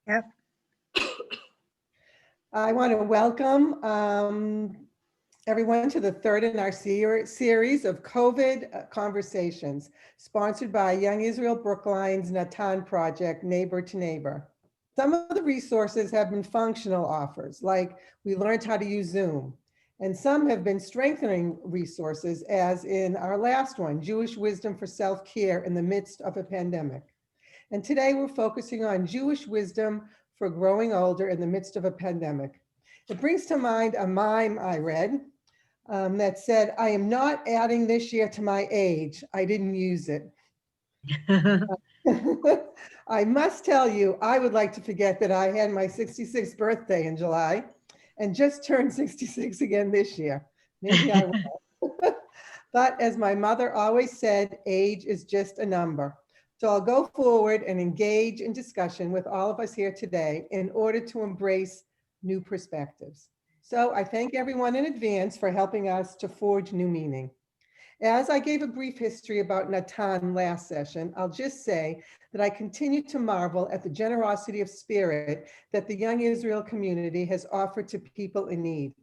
Yep. I want to welcome everyone to the third in our series of COVID conversations, sponsored by Young Israel Brookline's NaTaN project, Neighbor to Neighbor. Some of the resources have been functional offers, like we learned how to use Zoom, and some have been strengthening resources, as in our last one, Jewish Wisdom for Self-Care in the Midst of a Pandemic. And today we're focusing on Jewish wisdom for growing older in the midst of a pandemic. It brings to mind a mime I read that said, "I am not adding this year to my age. I didn't use it." I must tell you, I would like to forget that I had my 66th birthday in July and just turned 66 again this year. Maybe I will. But as my mother always said, age is just a number. So I'll go forward and engage in discussion with all of us here today in order to embrace new perspectives. So I thank everyone in advance for helping us to forge new meaning. As I gave a brief history about NaTaN last session, I'll just say that I continue to marvel at the generosity of spirit that the Young Israel community has offered to people in need.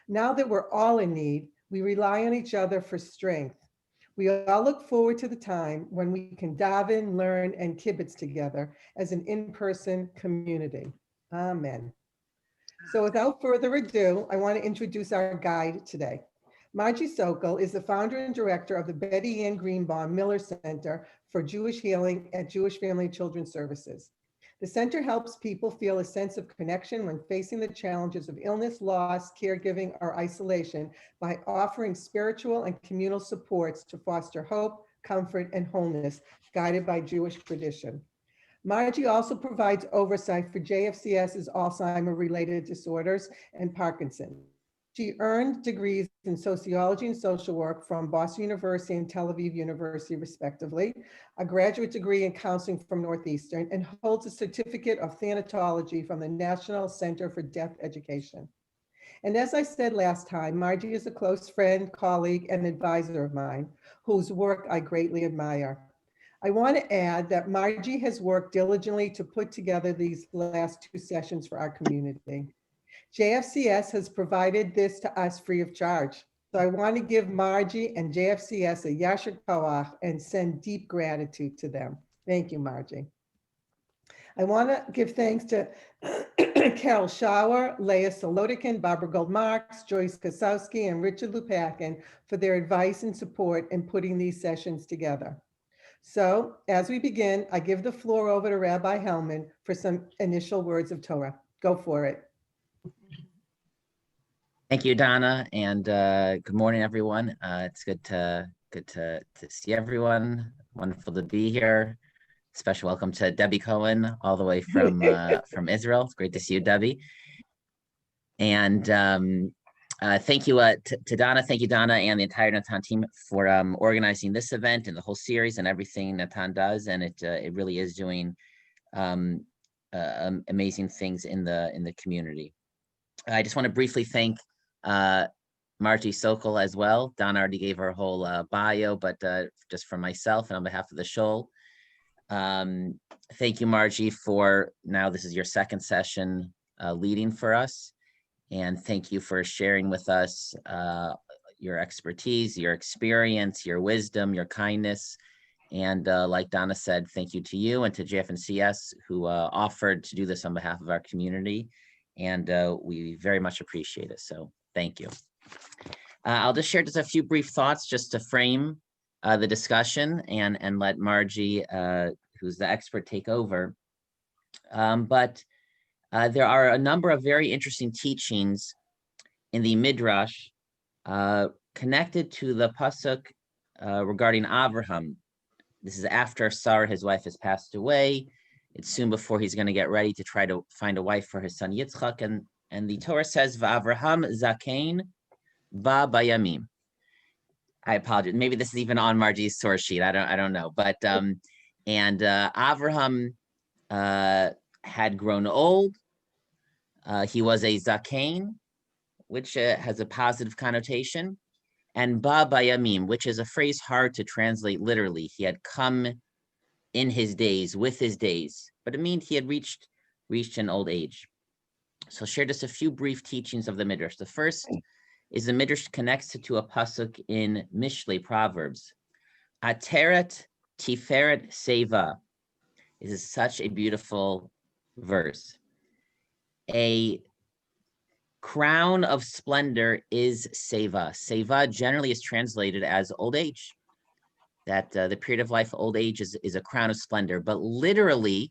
Now that we're all in need, we rely on each other for strength. We all look forward to the time when we can daven, learn, and kibitz together as an in-person community. Amen. So without further ado, I want to introduce our guide today. Marjorie Sokoll is the founder and director of the Betty Ann Greenbaum Miller Center for Jewish Healing at Jewish Family and Children's Services. The center helps people feel a sense of connection when facing the challenges of illness, loss, caregiving, or isolation by offering spiritual and communal supports to foster hope, comfort, and wholeness, guided by Jewish tradition. Marjorie also provides oversight for JFCS's Alzheimer-related disorders and Parkinson's. She earned degrees in sociology and social work from Boston University and Tel Aviv University, respectively, a graduate degree in counseling from Northeastern, and holds a certificate of thanatology from the National Center for Deaf Education. And as I said last time, Marjorie is a close friend, colleague, and advisor of mine, whose work I greatly admire. I want to add that Marjorie has worked diligently to put together these last two sessions for our community. JFCS has provided this to us free of charge. So I want to give Margie and JFCS a yasher koach and send deep gratitude to them. Thank you, Margie. I want to give thanks to Carol Schauer, Leah Solotikin, Barbara Goldmarks, Joyce Kosowski, and Richard Lupakin for their advice and support in putting these sessions together. So as we begin, I give the floor over to Rabbi Hellman for some initial words of Torah. Go for it. Thank you, Donna, and good morning, everyone. It's good to see everyone. Wonderful to be here. Special welcome to Debbie Cohen, all the way from from Israel. It's great to see you, Debbie. And thank you to Donna. Thank you, Donna, and the entire NaTaN team for organizing this event and the whole series and everything NaTaN does. And it really is doing amazing things in the community. I just want to briefly thank Marjorie Sokoll as well. Donna already gave her whole bio, but just for myself and on behalf of the show, thank you, Margie, for now this is your second session leading for us. And thank you for sharing with us your expertise, your experience, your wisdom, your kindness. And like Donna said, thank you to you and to JFNCS who offered to do this on behalf of our community. And we very much appreciate it. So thank you. I'll just share just a few brief thoughts just to frame the discussion and let Margie, who's the expert, take over. But there are a number of very interesting teachings in the Midrash connected to the pasuk regarding Abraham. This is after Sarah, his wife, has passed away. It's soon before he's going to get ready to try to find a wife for his son Yitzchak, and the Torah says, "Va'Avraham zakein ba bayamim." I apologize. Maybe this is even on Margie's source sheet. I don't know. But Avraham had grown old. He was a zakein, which has a positive connotation, and ba bayamim, which is a phrase hard to translate literally. He had come in his days, with his days, but it means he had reached reached in old age. So I'll share just a few brief teachings of the Midrash. The first is the Midrash connects it to a pasuk in Mishlei, Proverbs. Ateret Tiferet Seva. This is such a beautiful verse. A crown of splendor is Seva. Seva generally is translated as old age. That the period of life, old age, is a crown of splendor. But literally,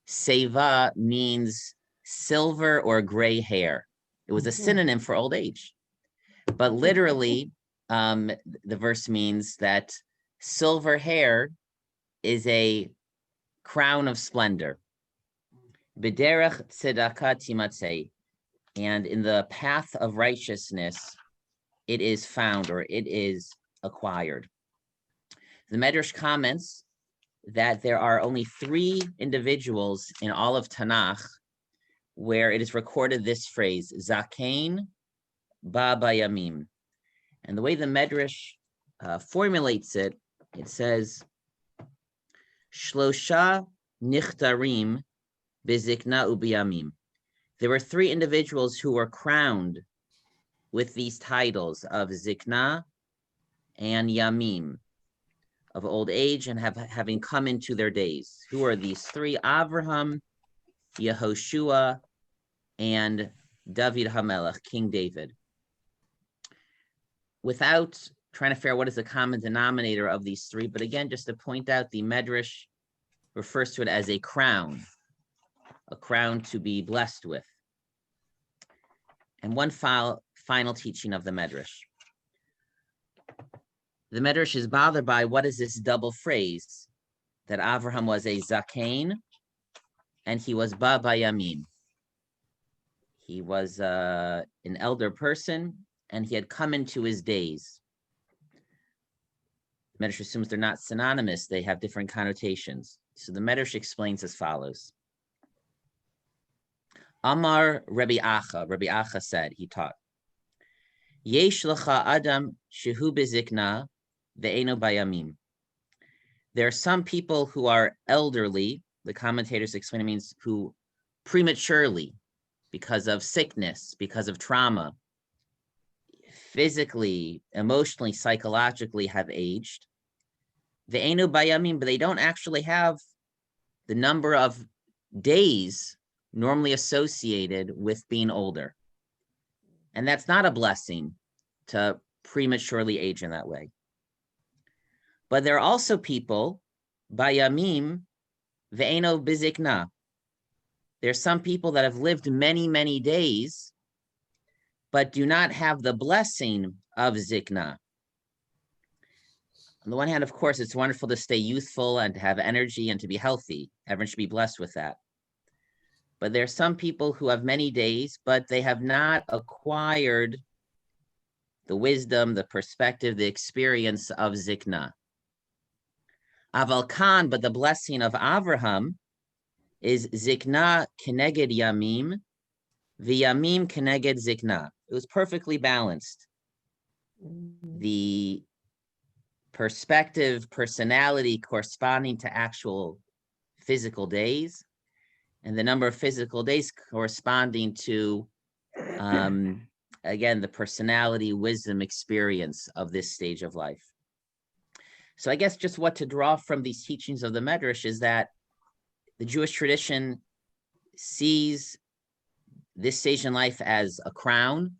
Seva means silver or gray hair. It was a synonym for old age. But literally, the verse means that silver hair is a crown of splendor. B'derech tzedakah timatzei, and in the path of righteousness, it is found, or it is acquired. The Medrash comments that there are only 3 individuals in all of Tanakh where it is recorded this phrase, Zakein ba bayamim. And the way the Medrash formulates it, it says, Shlosha nichtarim bizikna ubiyamim. There were 3 individuals who were crowned with these titles of Zikna and Yamim, of old age and having come into their days. Who are these 3? Avraham, Yehoshua, and David HaMelech, King David. Without trying to figure out what is the common denominator of these 3, but again, just to point out, the Medrash refers to it as a crown to be blessed with. And one final teaching of the Medrash. The Medrash is bothered by what is this double phrase, that Avraham was a Zakein and he was Ba Bayamim. He was an elder person and he had come into his days. The Medrash assumes they're not synonymous, they have different connotations. So the Medrash explains as follows. Amar Rabbi Acha said, he taught, Yesh lecha adam shehu bezikna ve'eno bayamim. There are some people who are elderly, the commentators explain it means who prematurely, because of sickness, because of trauma, physically, emotionally, psychologically have aged. Ve'eno bayamim, but they don't actually have the number of days normally associated with being older. And that's not a blessing to prematurely age in that way. But there are also people, bayamim ve'eno bizikna. There are some people that have lived many, many days, but do not have the blessing of zikna. On the one hand, of course, it's wonderful to stay youthful and to have energy and to be healthy. Everyone should be blessed with that. But there are some people who have many days, but they have not acquired the wisdom, the perspective, the experience of Zikna. Aval Khan, but the blessing of Avraham is Zikna keneged Yamim, v'Yamim keneged Zikna. It was perfectly balanced. The perspective, personality corresponding to actual physical days, and the number of physical days corresponding to, again, the personality, wisdom, experience of this stage of life. So I guess just what to draw from these teachings of the Medrash is that the Jewish tradition sees this stage in life as a crown,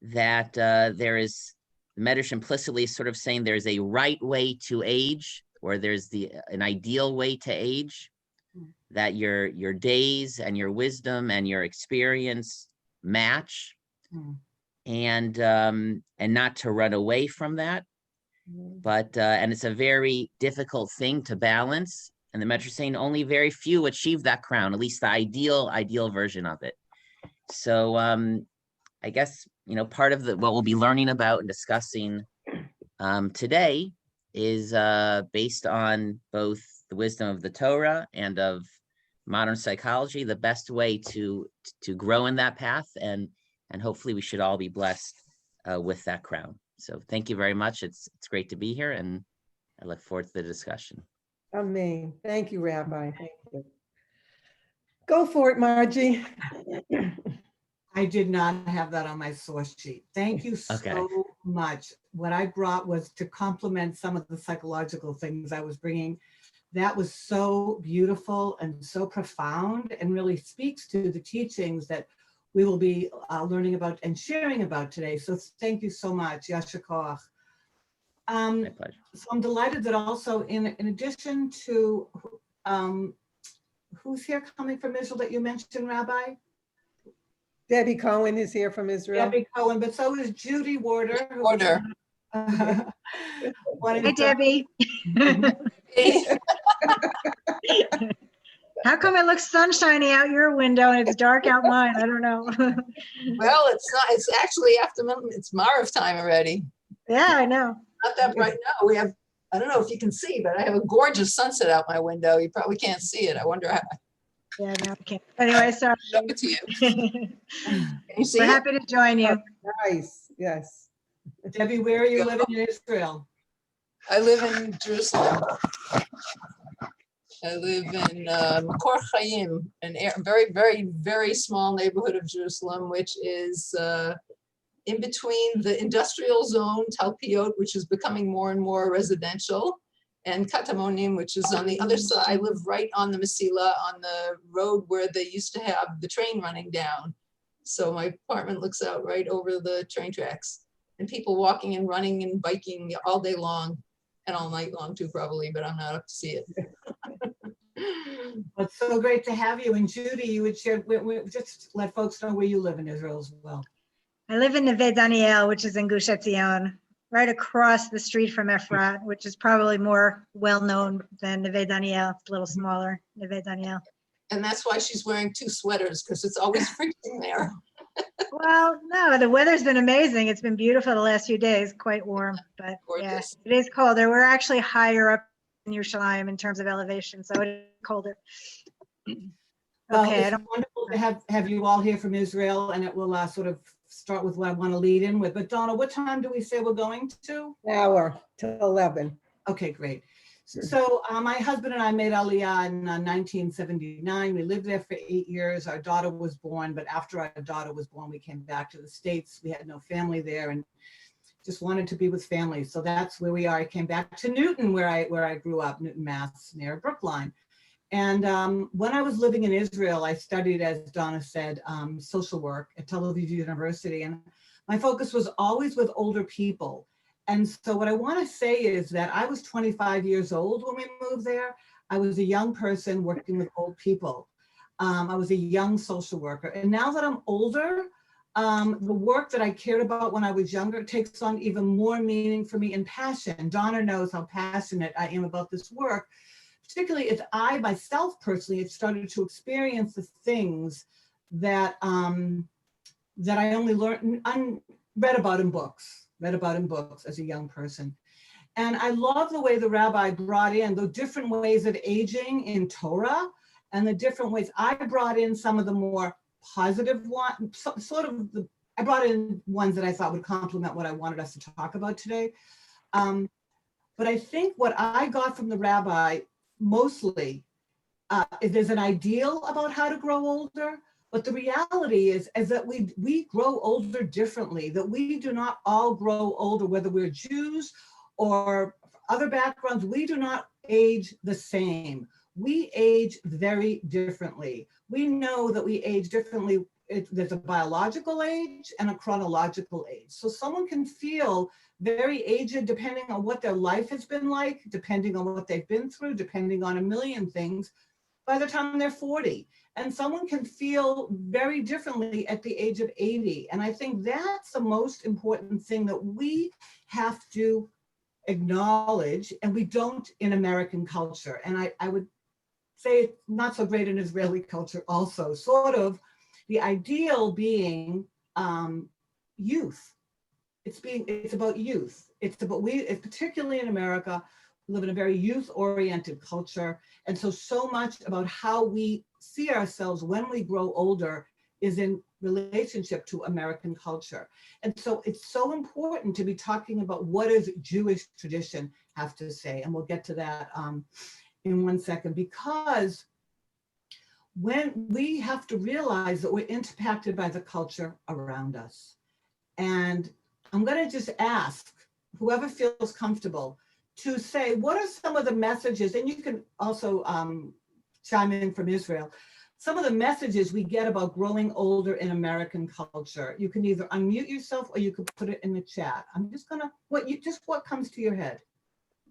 that there is, the Medrash implicitly sort of saying there's a right way to age, or there's an ideal way to age, that your days and your wisdom and your experience match, and not to run away from that. But and it's a very difficult thing to balance. And the Medrash is saying only very few achieve that crown, at least the ideal version of it. So I guess, part of what we'll be learning about and discussing today is based on both the wisdom of the Torah and of modern psychology, the best way to grow in that path, and hopefully we should all be blessed with that crown. So thank you very much. It's great to be here, and I look forward to the discussion. Amen. Thank you, Rabbi. Thank you. Go for it, Margie. I did not have that on my source sheet. Thank you Okay. so much. What I brought was to complement some of the psychological things I was bringing. That was so beautiful and so profound and really speaks to the teachings that we will be learning about and sharing about today. So thank you so much. Yasher koach. My pleasure. So I'm delighted that also in addition to, who's here coming from Israel that you mentioned, Rabbi? Debbie Cohen is here from Israel. Debbie Cohen, but so is Judy Warder. Warder. Hi, Debbie. How come it looks sunshiny out your window and it's dark out mine? I don't know. Well, it's not, it's actually afternoon, it's Marv time already. Yeah, I know. Not that bright now. We have, I don't know if you can see, but I have a gorgeous sunset out my window. You probably can't see it. I wonder how. Yeah, no, I can't. Anyway, sorry. Show it to you. Can you see We're it? happy to join you. Nice, yes. Debbie, where are you living in Israel? I live in Jerusalem. I live in Makor Chaim, very, very, very small neighborhood of Jerusalem, which is in between the industrial zone, Talpiot, which is becoming more and more residential, and Katamonim, which is on the other side. I live right on the Mesila, on the road where they used to have the train running down. So my apartment looks out right over the train tracks, and people walking and running and biking all day long, and all night long too, probably, but I'm not up to see it. Well, it's so great to have you. And Judy, you would share, just let folks know where you live in Israel as well. I live in Neve Daniel, which is in Gush Etzion, right across the street from Efrat, which is probably more well-known than Neve Daniel. It's a little smaller, Neve Daniel. And that's why she's wearing 2 sweaters, because it's always freezing there. Well, no, the weather's been amazing. It's been beautiful the last few days, quite warm, but yeah, Gorgeous. it is colder. We're actually higher up in Yerushalayim in terms of elevation, so it is colder. Well, Okay, I it's don't, wonderful to have you all here from Israel, and it will sort of start with what I want to lead in with. But Donna, what time do we say we're going to? Hour till 11. Okay, great. So my husband and I made Aliyah in 1979. We lived there for 8 years. Our daughter was born, but after our daughter was born, we came back to the States. We had no family there and just wanted to be with family. So that's where we are. I came back to Newton, where I grew up, Newton, Mass, near Brookline. And when I was living in Israel, I studied, as Donna said, social work at Tel Aviv University. And my focus was always with older people. And so what I want to say is that I was 25 years old when we moved there. I was a young person working with old people. I was a young social worker. And now that I'm older, the work that I cared about when I was younger takes on even more meaning for me and passion. Donna knows how passionate I am about this work, particularly if I myself personally had started to experience the things that, that I only read about in books as a young person. And I love the way the rabbi brought in the different ways of aging in Torah and the different ways. I brought in some of the more positive ones, I brought in ones that I thought would complement what I wanted us to talk about today. But I think what I got from the rabbi mostly is there's an ideal about how to grow older, but the reality is that we grow older differently, that we do not all grow older, whether we're Jews or other backgrounds, we do not age the same. We age very differently. We know that we age differently. There's a biological age and a chronological age. So someone can feel very aged depending on what their life has been like, depending on what they've been through, depending on a million things by the time they're 40. And someone can feel very differently at the age of 80. And I think that's the most important thing that we have to acknowledge, and we don't in American culture. And I would say it's not so great in Israeli culture also, sort of the ideal being youth. It's about youth. It's particularly in America, we live in a very youth-oriented culture. And so much about how we see ourselves when we grow older is in relationship to American culture. And so it's so important to be talking about what does Jewish tradition have to say, and we'll get to that in 1 second, because when we have to realize that we're impacted by the culture around us. And I'm going to just ask whoever feels comfortable to say, what are some of the messages, and you can also chime in from Israel, some of the messages we get about growing older in American culture. You can either unmute yourself or you could put it in the chat. I'm just gonna, what comes to your head?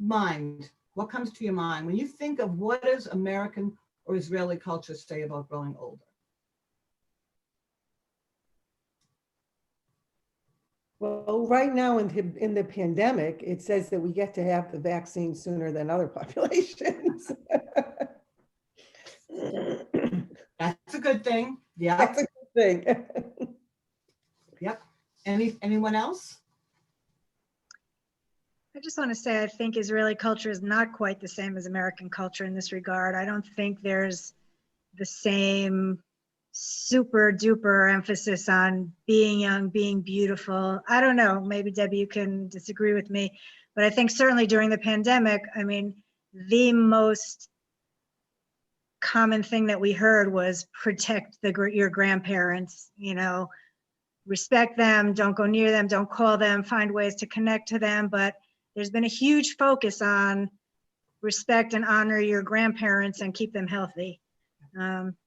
Mind, what comes to your mind when you think of what does American or Israeli culture say about growing older? Well, right now in the pandemic, it says that we get to have the vaccine sooner than other populations. That's a good thing. Yeah. That's a good thing. Yep. Anyone else? I just want to say, I think Israeli culture is not quite the same as American culture in this regard. I don't think there's the same super duper emphasis on being young, being beautiful. I don't know, maybe Debbie, you can disagree with me, but I think certainly during the pandemic, I mean, the most common thing that we heard was protect your grandparents, you know, respect them, don't go near them, don't call them, find ways to connect to them. But there's been a huge focus on respect and honor your grandparents and keep them healthy,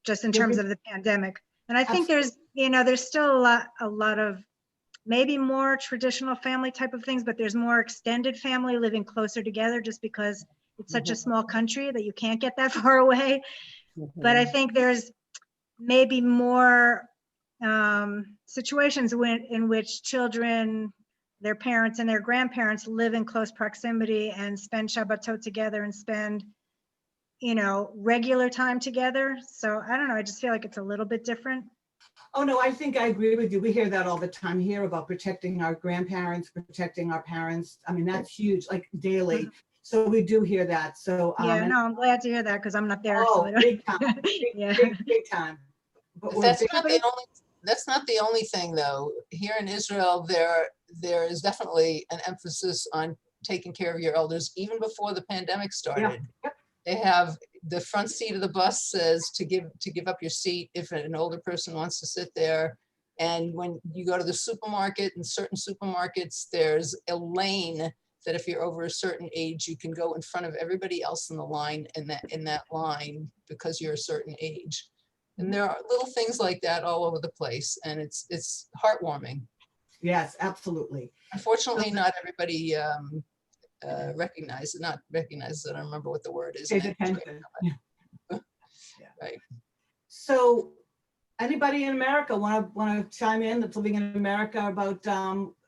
just in terms of the pandemic. And I think there's, you know, there's still a lot of maybe more traditional family type of things, but there's more extended family living closer together just because it's such a small country that you can't get that far away. But I think there's maybe more situations in which children, their parents and their grandparents live in close proximity and spend Shabbatot together and spend, you know, regular time together. So I don't know, I just feel like it's a little bit different. Oh, no, I think I agree with you. We hear that all the time here about protecting our grandparents, protecting our parents. I mean, that's huge, like daily. So we do hear that. So yeah, no, I'm glad to hear that because I'm not there. Oh, so I don't, big time, yeah. big time. But That's not the only thing, though. Here in Israel, there is definitely an emphasis on taking care of your elders even before the pandemic started. Yeah. They have the front seat of the bus says to give up your seat if an older person wants to sit there. And when you go to the supermarket, in certain supermarkets, there's a lane that if you're over a certain age, you can go in front of everybody else in the line in that line because you're a certain age. And there are little things like that all over the place, and it's heartwarming. Yes, absolutely. Unfortunately, not everybody recognizes it. I don't remember what the word is. Pays attention. Yeah. Right. So, anybody in America want to chime in that's living in America about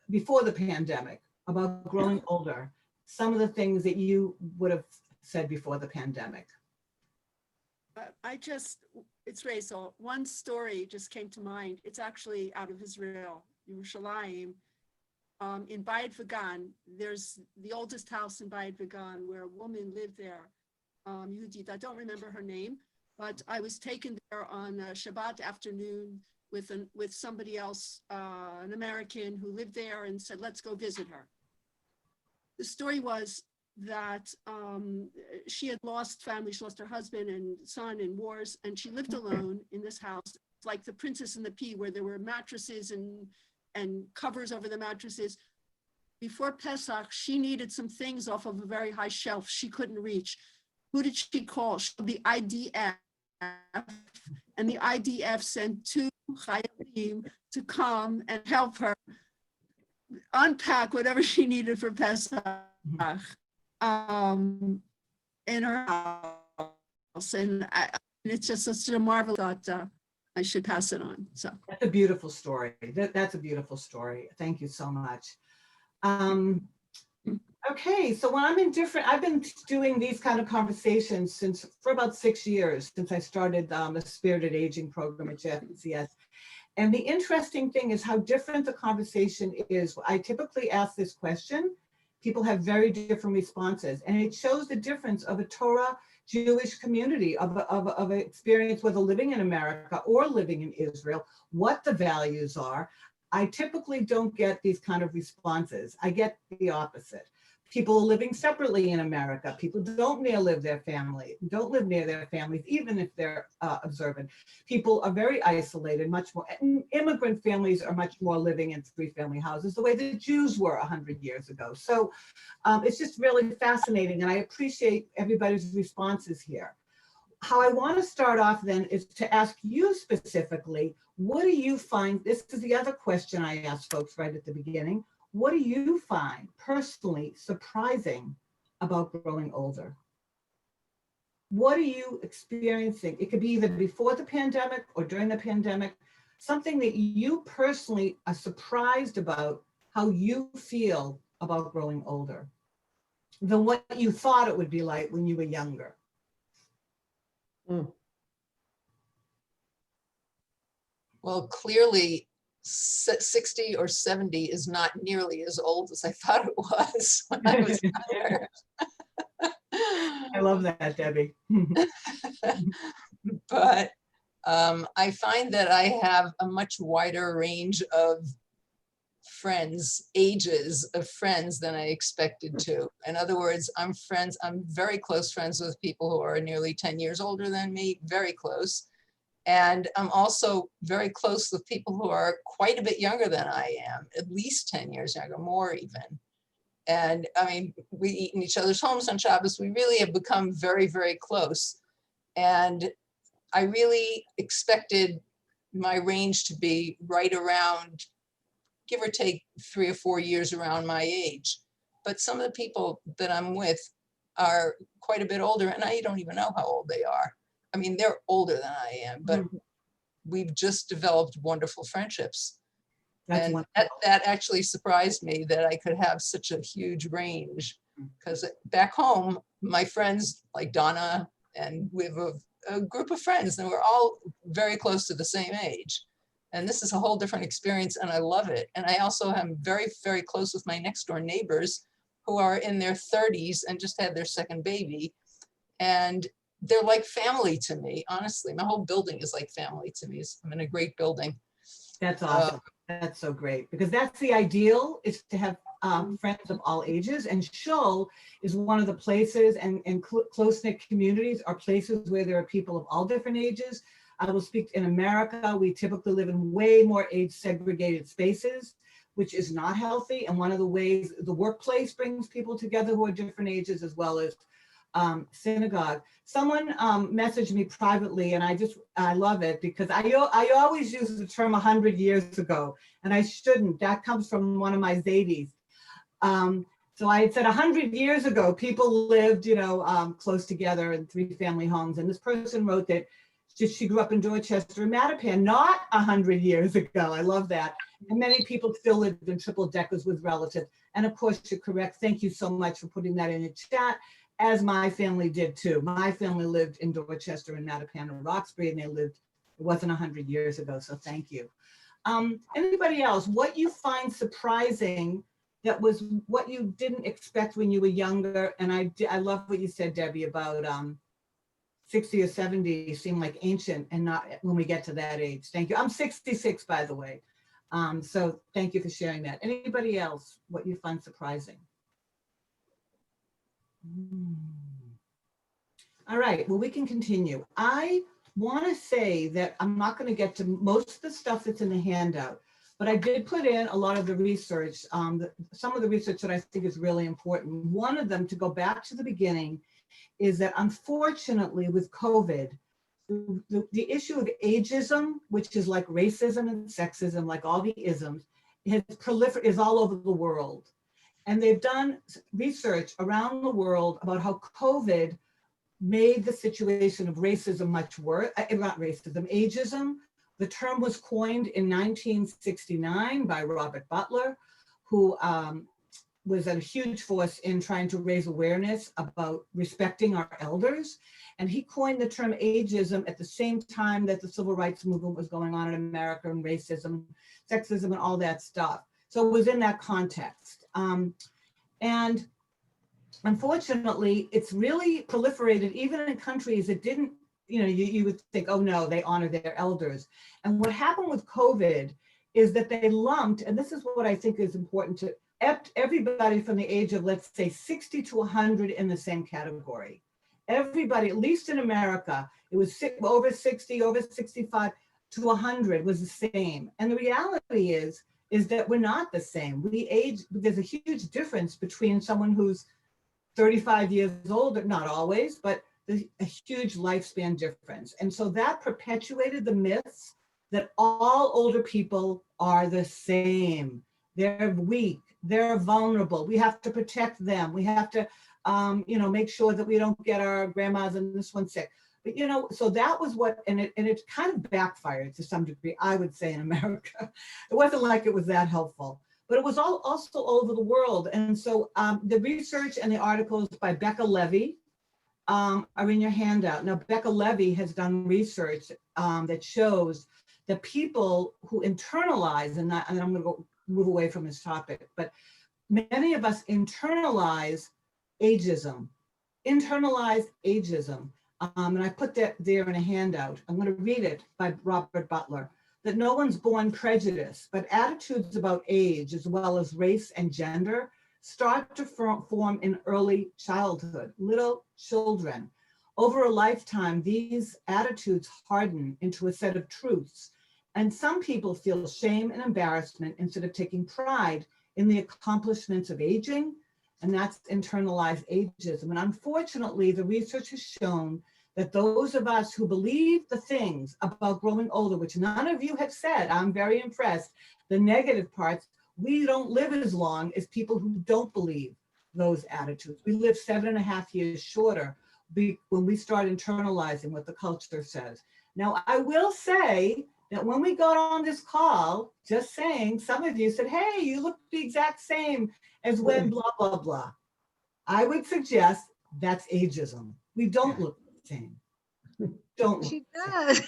before the pandemic, about growing older? Some of the things that you would have said before the pandemic. It's Rachel. One story just came to mind. It's actually out of Israel, Yerushalayim. In Bayit Vagan, there's the oldest house in Bayit Vagan where a woman lived there, Yehudit. I don't remember her name, but I was taken there on a Shabbat afternoon with somebody else, an American who lived there, and said, let's go visit her. The story was that she had lost family. She lost her husband and son in wars, and she lived alone in this house. It's like the Princess and the Pea, where there were mattresses and covers over the mattresses. Before Pesach, she needed some things off of a very high shelf she couldn't reach. Who did she call? She called the IDF, and the IDF sent 2 Chayalim to come and help her unpack whatever she needed for Pesach in her house. And it's just such a marvel that I should pass it on. So that's a beautiful story. That's a beautiful story. Thank you so much. Okay, so when I've been doing these kind of conversations for about 6 years, since I started the Spirited Aging program at JFCS. And the interesting thing is how different the conversation is. I typically ask this question. People have very different responses, and it shows the difference of a Torah Jewish community, of an experience, whether living in America or living in Israel, what the values are. I typically don't get these kind of responses. I get the opposite. People are living separately in America. People don't live near their families, even if they're observant. People are very isolated, much more. Immigrant families are much more living in 3-family houses, the way the Jews were 100 years ago. So it's just really fascinating, and I appreciate everybody's responses here. How I want to start off then is to ask you specifically, what do you find, this is the other question I asked folks right at the beginning, what do you find personally surprising about growing older? What are you experiencing? It could be either before the pandemic or during the pandemic, something that you personally are surprised about how you feel about growing older than what you thought it would be like when you were younger. Well, clearly 60 or 70 is not nearly as old as I thought it was when I was younger. I love that, Debbie. But I find that I have a much wider range of friends, ages of friends than I expected to. In other words, I'm very close friends with people who are nearly 10 years older than me, very close. And I'm also very close with people who are quite a bit younger than I am, at least 10 years younger, more even. And I mean, we eat in each other's homes on Shabbos. We really have become very, very close. And I really expected my range to be right around, give or take 3 or 4 years around my age. But some of the people that I'm with are quite a bit older, and I don't even know how old they are. I mean, they're older than I am, but we've just developed wonderful friendships. That's And that actually surprised me that I could have such a huge range, because back home, my friends like Donna, and we have a group of friends, and we're all very close to the same age. And this is a whole different experience, and I love it. And I also am very, very close with my next door neighbors who are in their 30s and just had their second baby. And they're like family to me, honestly. My whole building is like family to me. I'm in a great building. That's awesome. That's so great, because that's the ideal, is to have friends of all ages. And Shull is one of the places, and close-knit communities are places where there are people of all different ages. I will speak in America, we typically live in way more age segregated spaces, which is not healthy. And one of the ways the workplace brings people together who are different ages, as well as synagogue. Someone messaged me privately, and I love it, because I always use the term 100 years ago, and I shouldn't. That comes from one of my Zadie's. So I had said 100 years ago, people lived, close together in 3-family homes. And this person wrote that she grew up in Dorchester and Mattapan, not 100 years ago. I love that. And many people still lived in triple deckers with relatives. And of course, you're correct. Thank you so much for putting that in the chat, as my family did too. My family lived in Dorchester and Mattapan and Roxbury, and it wasn't 100 years ago, so thank you. Anybody else, what you find surprising that was what you didn't expect when you were younger? And I love what you said, Debbie, about 60 or 70 seem like ancient, and not when we get to that age. Thank you. I'm 66, by the way. So thank you for sharing that. Anybody else, what you find surprising? All right, well, we can continue. I want to say that I'm not going to get to most of the stuff that's in the handout, but I did put in a lot of the research, some of the research that I think is really important. One of them, to go back to the beginning, is that unfortunately with COVID, the issue of ageism, which is like racism and sexism, like all the isms, is all over the world. And they've done research around the world about how COVID made the situation of racism much worse, not racism, ageism. The term was coined in 1969 by Robert Butler, who was a huge force in trying to raise awareness about respecting our elders. And he coined the term ageism at the same time that the civil rights movement was going on in America, and racism, sexism, and all that stuff. So it was in that context. And unfortunately, it's really proliferated even in countries that didn't, you would think, oh no, they honor their elders. And what happened with COVID is that they lumped, and this is what I think is important to everybody from the age of, let's say, 60 to 100 in the same category. Everybody, at least in America, it was over 60, over 65 to 100 was the same. And the reality is that we're not the same. We age, there's a huge difference between someone who's 35 years old, not always, but a huge lifespan difference. And so that perpetuated the myths that all older people are the same. They're weak, they're vulnerable. We have to protect them. We have to, make sure that we don't get our grandmas and this one sick. But, so that was what, and it kind of backfired to some degree, I would say, in America. It wasn't like it was that helpful, but it was also all over the world. And so the research and the articles by Becca Levy are in your handout. Now, Becca Levy has done research that shows that people who internalize, and I'm going to move away from this topic, but many of us internalize ageism. And I put that there in a handout. I'm going to read it by Robert Butler, that no one's born prejudiced, but attitudes about age as well as race and gender start to form in early childhood, little children. Over a lifetime, these attitudes harden into a set of truths. And some people feel shame and embarrassment instead of taking pride in the accomplishments of aging, and that's internalized ageism. And unfortunately, the research has shown that those of us who believe the things about growing older, which none of you have said, I'm very impressed, the negative parts, we don't live as long as people who don't believe those attitudes. We live 7.5 years shorter when we start internalizing what the culture says. Now, I will say that when we got on this call, just saying, some of you said, hey, you look the exact same as when blah, blah, blah. I would suggest that's ageism. We don't look the same. Don't look She the does.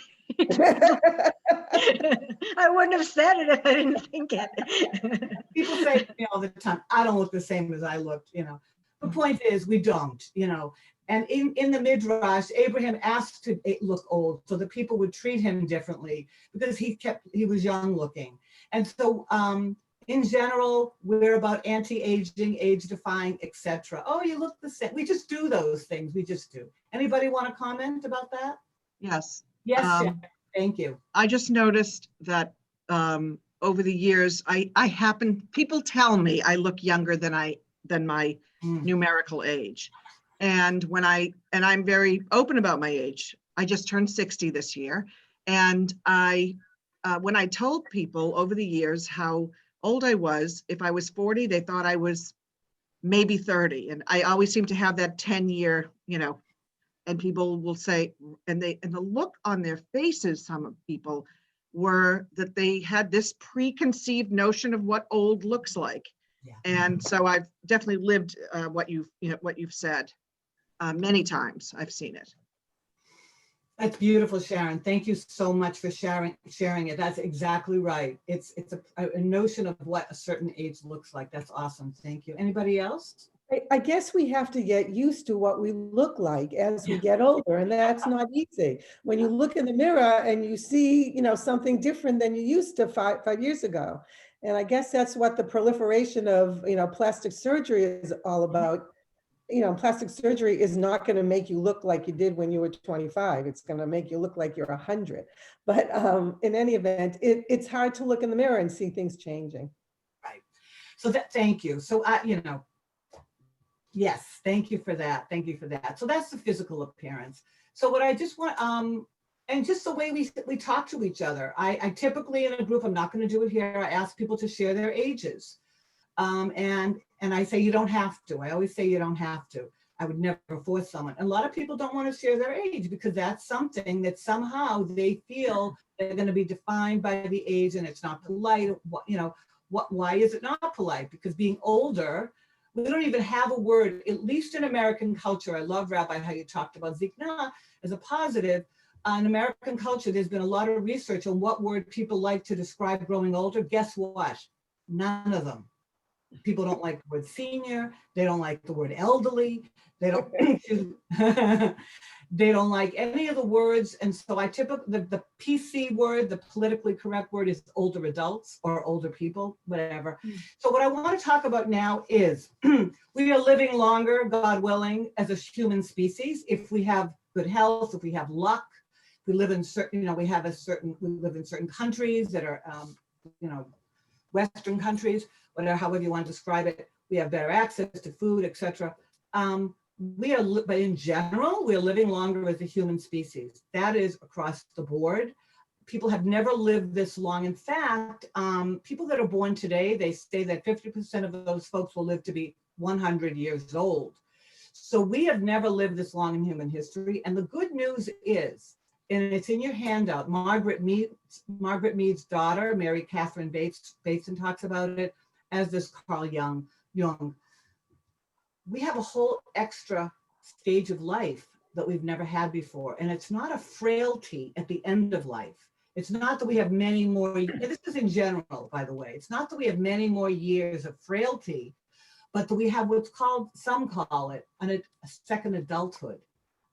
I wouldn't have said it if I didn't think it. People say to me all the time, I don't look the same as I looked, The point is, we don't, And in the Midrash, Abraham asked to look old so that people would treat him differently because he was young looking. And so in general, we're about anti-aging, age defying, etc. Oh, you look the same. We just do those things. We just do. Anybody want to comment about that? Yes. Yes, Sharon. Thank you. I just noticed that over the years, people tell me I look younger than my numerical age. And I'm very open about my age. I just turned 60 this year. And when I told people over the years how old I was, if I was 40, they thought I was maybe 30. And I always seem to have that 10-year, and people will say, and the look on their faces, some of people, were that they had this preconceived notion of what old looks like. Yeah. And so I've definitely lived what you've said many times. I've seen it. That's beautiful, Sharon. Thank you so much for sharing it. That's exactly right. It's a notion of what a certain age looks like. That's awesome. Thank you. Anybody else? I guess we have to get used to what we look like as we get older, and that's not easy. When you look in the mirror and you see, something different than you used to five years ago. And I guess that's what the proliferation of, plastic surgery is all about. Plastic surgery is not going to make you look like you did when you were 25. It's going to make you look like you're 100. But in any event, it's hard to look in the mirror and see things changing. Right. So thank you. So yes, thank you for that. Thank you for that. So that's the physical appearance. So what I just want, and just the way we talk to each other. I typically in a group, I'm not going to do it here, I ask people to share their ages. And I say, you don't have to. I always say you don't have to. I would never force someone. And a lot of people don't want to share their age because that's something that somehow they feel they're going to be defined by the age and it's not polite. Why is it not polite? Because being older, we don't even have a word, at least in American culture. I love, Rabbi, how you talked about Zikna as a positive. In American culture, there's been a lot of research on what word people like to describe growing older. Guess what? None of them. People don't like the word senior. They don't like the word elderly. They don't. They don't like any of the words. And so I typically, the PC word, the politically correct word is older adults or older people, whatever. So what I want to talk about now is we are living longer, God willing, as a human species. If we have good health, if we have luck, we live in certain, we live in certain countries that are, Western countries, whatever, however you want to describe it. We have better access to food, etc. But in general, we're living longer as a human species. That is across the board. People have never lived this long. In fact, people that are born today, they say that 50% of those folks will live to be 100 years old. So we have never lived this long in human history. And the good news is, and it's in your handout, Margaret Mead's daughter, Mary Catherine Bateson, talks about it, as does Carl Jung. We have a whole extra stage of life that we've never had before. And it's not a frailty at the end of life. It's not that we have many more, this is in general, by the way, it's not that we have many more years of frailty, but that we have what's called, some call it, a second adulthood.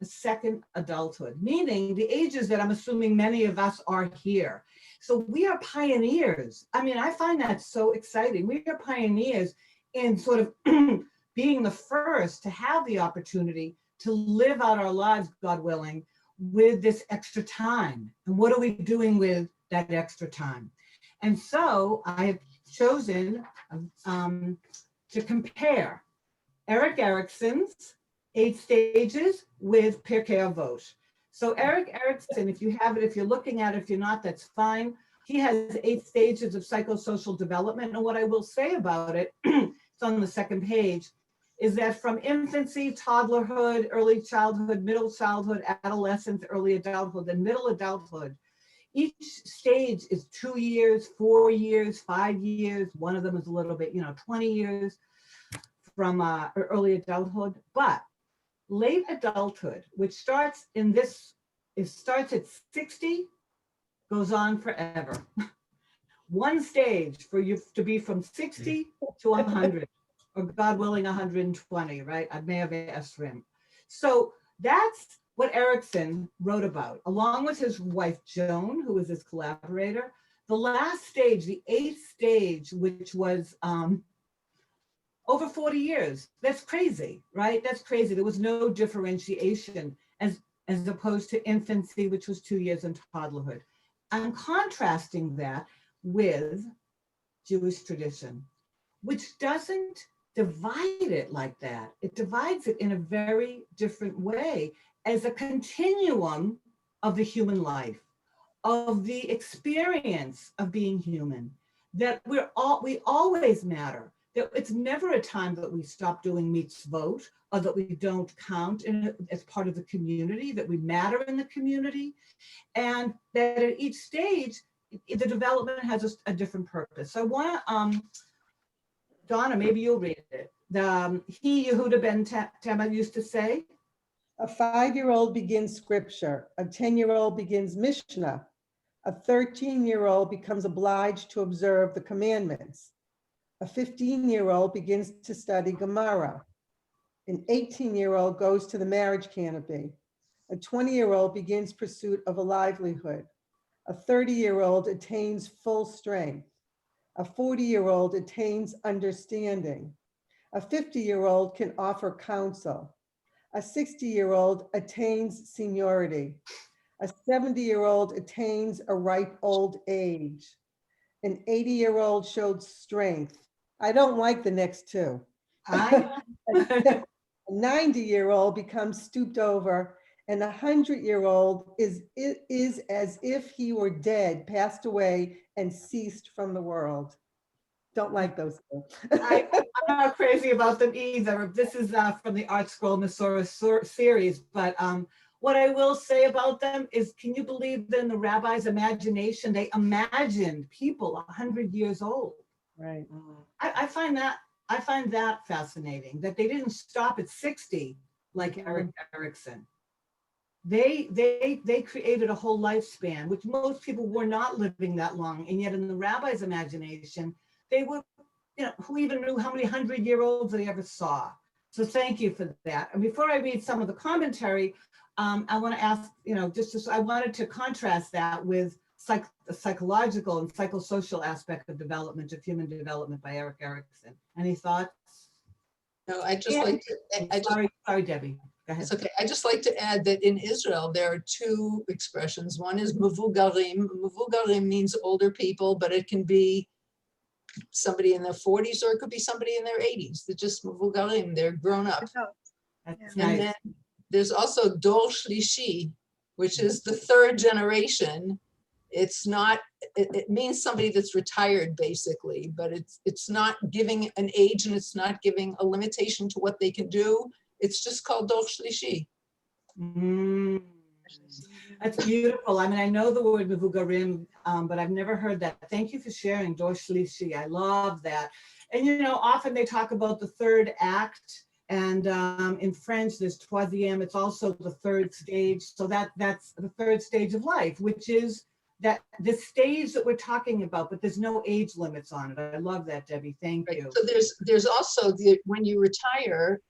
A second adulthood, meaning the ages that I'm assuming many of us are here. So we are pioneers. I mean, I find that so exciting. We are pioneers in sort of being the first to have the opportunity to live out our lives, God willing, with this extra time. And what are we doing with that extra time? And so I have chosen to compare Erik Erikson's 8 stages with Pirkei Avot. So Erik Erikson, if you have it, if you're looking at it, if you're not, that's fine. He has 8 stages of psychosocial development. And what I will say about it, it's on the second page, is that from infancy, toddlerhood, early childhood, middle childhood, adolescence, early adulthood, and middle adulthood, each stage is 2 years, 4 years, 5 years. One of them is a little bit, 20 years from early adulthood. But late adulthood, which starts starts at 60, goes on forever. One stage for you to be from 60 to 100, or God willing, 120, right? I may have asked him. So that's what Erikson wrote about, along with his wife, Joan, who was his collaborator. The last stage, the 8th stage, which was over 40 years. That's crazy, right? That's crazy. There was no differentiation as opposed to infancy, which was 2 years, and toddlerhood. I'm contrasting that with Jewish tradition, which doesn't divide it like that. It divides it in a very different way as a continuum of the human life, of the experience of being human, that we always matter. It's never a time that we stop doing mitzvot or that we don't count as part of the community, that we matter in the community, and that at each stage, the development has a different purpose. So I want to, Donna, maybe you'll read it. Yehuda ben Tema used to say, A 5-year-old begins scripture. A 10-year-old begins Mishnah. A 13-year-old becomes obliged to observe the commandments. A 15-year-old begins to study Gemara. An 18-year-old goes to the marriage canopy. A 20-year-old begins pursuit of a livelihood. A 30-year-old attains full strength. A 40-year-old attains understanding. A 50-year-old can offer counsel. A 60-year-old attains seniority. A 70-year-old attains a ripe old age. An 80-year-old showed strength. I don't like the next two. A 90-year-old becomes stooped over, and a 100-year-old is as if he were dead, passed away, and ceased from the world. Don't like those two. I'm not crazy about them either. This is from the Art Scroll Masorah series, but what I will say about them is, can you believe that in the rabbi's imagination, they imagined people 100 years old? Right. I find that fascinating, that they didn't stop at 60 like Erik Erikson. They created a whole lifespan, which most people were not living that long, and yet in the rabbi's imagination, they were, who even knew how many 100-year-olds they ever saw? So thank you for that. And before I read some of the commentary, I want to ask, I wanted to contrast that with the psychological and psychosocial aspect of development, of human development by Erik Erikson. Any thoughts? No, I just like to, Sorry, Debbie. Go ahead. it's okay. I just like to add that in Israel, there are two expressions. One is mevugarim. Mevugarim means older people, but it can be somebody in their 40s or it could be somebody in their 80s. They're just mevugarim. They're grown up. That's And nice. then there's also dor shlishi, which is the third generation. It's not, it means somebody that's retired basically, but it's not giving an age and it's not giving a limitation to what they can do. It's just called dor shlishi. That's beautiful. I mean, I know the word mevugarim, but I've never heard that. Thank you for sharing dor shlishi. I love that. And often they talk about the third act. And in French, there's troisième. It's also the third stage. So that's the third stage of life, which is that the stage that we're talking about, but there's no age limits on it. I love that, Debbie. Thank you. So there's also when you retire,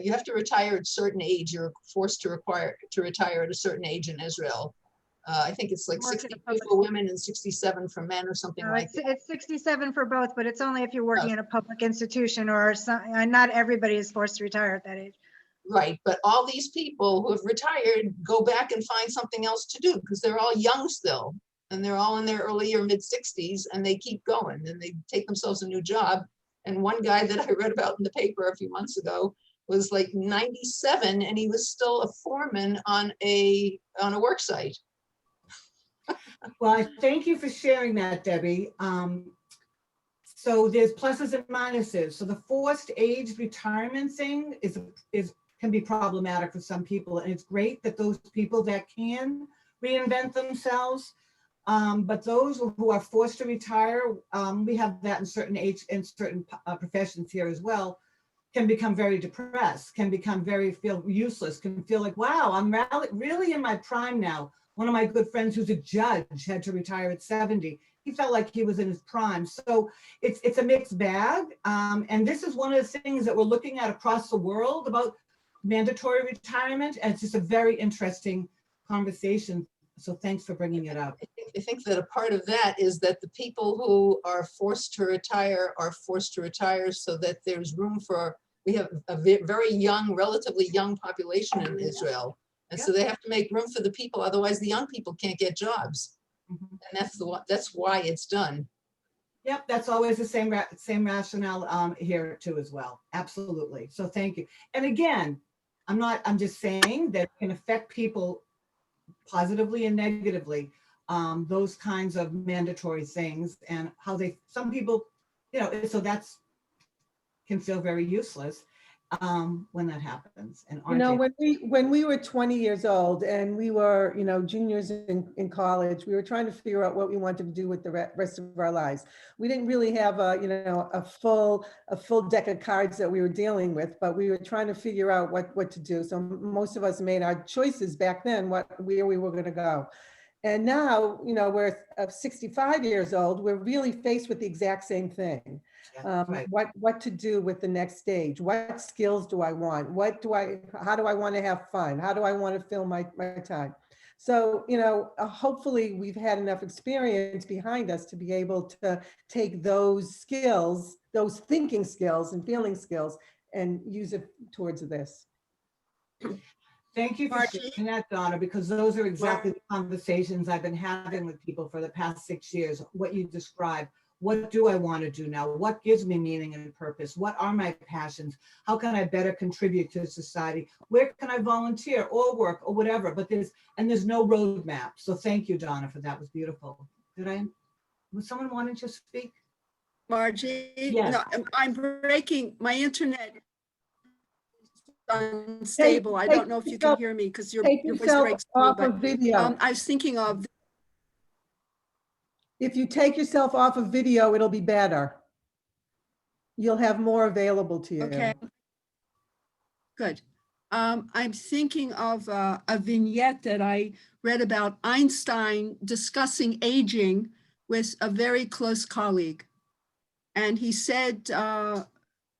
you have to retire at a certain age. You're forced to retire at a certain age in Israel. I think it's like 62 for women and 67 for men or something like that. It's 67 for both, but it's only if you're working in a public institution or not everybody is forced to retire at that age. Right, but all these people who have retired go back and find something else to do because they're all young still. And they're all in their early or mid 60s and they keep going and they take themselves a new job. And one guy that I read about in the paper a few months ago was like 97 and he was still a foreman on a work site. Well, I thank you for sharing that, Debbie. So there's pluses and minuses. So the forced age retirement thing can be problematic for some people. And it's great that those people that can reinvent themselves, but those who are forced to retire, we have that in certain age and certain professions here as well, can become very depressed, can feel useless, can feel like, wow, I'm really in my prime now. One of my good friends who's a judge had to retire at 70. He felt like he was in his prime. So it's a mixed bag. And this is one of the things that we're looking at across the world about mandatory retirement. And it's just a very interesting conversation. So thanks for bringing it up. I think that a part of that is that the people who are forced to retire so that there's room for, we have a very young, relatively young population in Israel. And so they have to make room for the people, otherwise the young people can't get jobs. And that's why it's done. Yep, that's always the same rationale here too as well. Absolutely. So thank you. And again, I'm just saying that it can affect people positively and negatively, those kinds of mandatory things and how some people, so that's can feel very useless when that happens. And when we were 20 years old and we were, juniors in college, we were trying to figure out what we wanted to do with the rest of our lives. We didn't really have a full deck of cards that we were dealing with, but we were trying to figure out what to do. So most of us made our choices back then, where we were going to go. And now, we're 65 years old, we're really faced with the exact same thing. Right. What to do with the next stage? What skills do I want? How do I want to have fun? How do I want to fill my time? So, hopefully we've had enough experience behind us to be able to take those skills, those thinking skills and feeling skills, and use it towards this. Thank you for sharing that, Donna, because those are exactly the conversations I've been having with people for the past 6 years. What you described. What do I want to do now? What gives me meaning and purpose? What are my passions? How can I better contribute to society? Where can I volunteer or work or whatever? But there's no roadmap. So thank you, Donna, for that. It was beautiful. Was someone wanting to speak? Margie? Yes. No, I'm breaking, my internet is unstable. I don't know if you can hear me because your voice breaks through, but video. I was thinking of. If you take yourself off of video, it'll be better. You'll have more available to you. Okay. Good. I'm thinking of a vignette that I read about Einstein discussing aging with a very close colleague. And he said,